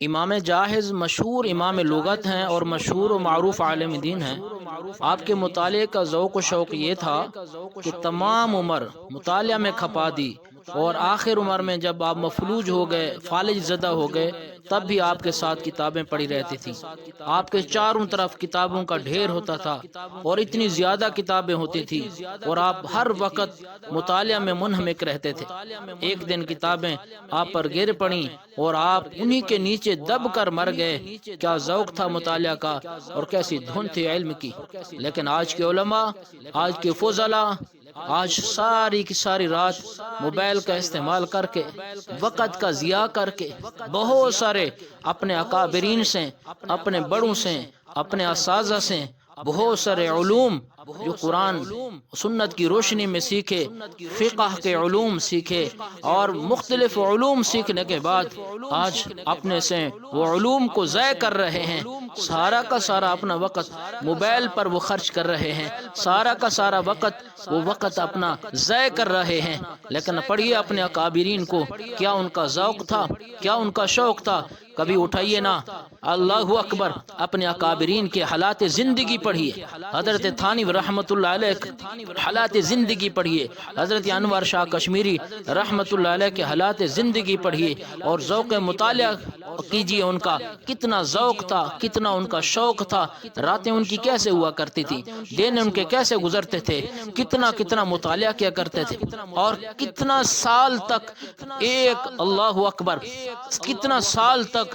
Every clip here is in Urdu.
امام جاحظ مشہور امام لغت ہیں اور مشہور و معروف عالم دین ہیں۔ آپ کے مطالعے کا ذوق و شوق یہ تھا کہ تمام عمر مطالعہ میں کھپا دی، اور آخر عمر میں جب آپ مفلوج ہو گئے، فالج زدہ ہو گئے، تب بھی آپ کے ساتھ کتابیں پڑھی رہتی تھیں۔ آپ کے چاروں طرف کتابوں کا ڈھیر ہوتا تھا، اور اتنی زیادہ کتابیں ہوتی تھیں، اور آپ ہر وقت مطالعہ میں منہمک رہتے تھے۔ ایک دن کتابیں آپ پر گر پڑیں اور آپ انہی کے نیچے دب کر مر گئے۔ کیا ذوق تھا مطالعہ کا، اور کیسی دھن تھی علم کی! لیکن آج کے علماء، آج کے فضلاء، آج ساری کی ساری رات موبائل کا استعمال کر کے، وقت کا ضیاع کر کے، بہت سارے اپنے اکابرین سے، اپنے بڑوں سے، اپنے اساتذہ سے بہت سارے علوم جو قرآن سنت کی روشنی میں سیکھے، فقہ کے علوم سیکھے، اور مختلف علوم سیکھنے کے بعد آج اپنے سے وہ علوم کو ضائع کر رہے ہیں۔ سارا کا سارا اپنا وقت موبائل پر وہ خرچ کر رہے ہیں، سارا کا سارا وقت اپنا ضائع کر رہے ہیں۔ لیکن پڑھیے اپنے اکابرین کو، کیا ان کا ذوق تھا، کیا ان کا شوق تھا! کبھی اٹھائیے نا، اللہ اکبر، اپنے اکابرین کے حالات زندگی پڑھیے۔ حضرت تھانوی رحمۃ اللہ علیہ حالات زندگی پڑھیے، حضرت انور شاہ کشمیری رحمۃ اللہ علیہ کے حالات زندگی پڑھیے، اور ذوق مطالعہ کیجیے۔ ان کا کتنا ذوق تھا، کتنا ان کا شوق تھا، راتیں ان کی کیسے ہوا کرتی تھی، دن ان کے کیسے گزرتے تھے، کتنا مطالعہ کیا کرتے تھے، اور کتنا سال تک اللہ اکبر، کتنا سال تک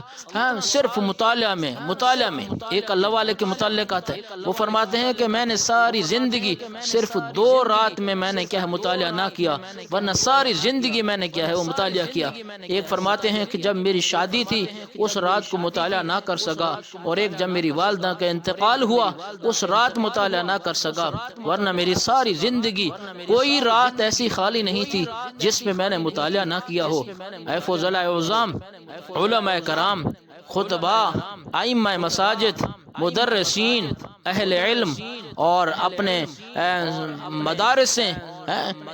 صرف مطالعہ میں ایک اللہ والے کے متعلقات ہے، وہ فرماتے ہیں کہ میں نے ساری زندگی صرف 2 رات میں نے کیا ہے مطالعہ نہ کیا، ورنہ ساری زندگی میں نے کیا ہے وہ مطالعہ کیا۔ ایک فرماتے ہیں کہ جب میری شادی تھی اس رات کو مطالعہ نہ کر سکا، اور ایک جب میری والدہ کا انتقال ہوا اس رات مطالعہ نہ کر سکا، ورنہ میری ساری زندگی کوئی رات ایسی خالی نہیں تھی جس میں نے مطالعہ نہ کیا ہو۔ اے فضلاء اعظام، علماء کرام، خطباء، ائمہ مساجد، مدرسین، اہل علم، اور اپنے مدارس سے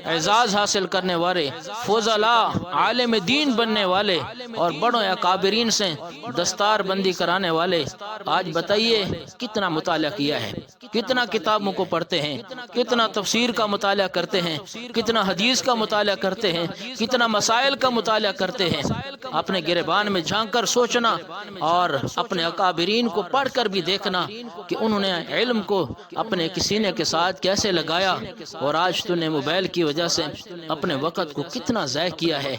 اعزاز حاصل کرنے والے فضلاء، عالم دین بننے والے، اور بڑوں اکابرین سے دستار بندی کرانے والے، آج بتائیے کتنا مطالعہ کیا ہے، کتنا کتابوں کو پڑھتے ہیں، کتنا تفسیر کا مطالعہ کرتے ہیں، کتنا حدیث کا مطالعہ کرتے ہیں، کتنا مسائل کا مطالعہ کرتے ہیں۔ اپنے گریبان میں جھانک کر سوچنا، اور اپنے اکابرین کو پڑھ کر بھی دیکھنا کہ انہوں نے علم کو اپنے سینے کے ساتھ کیسے لگایا، اور آج تو نے موبائل کی وجہ سے اپنے وقت کو کتنا ضائع کیا ہے۔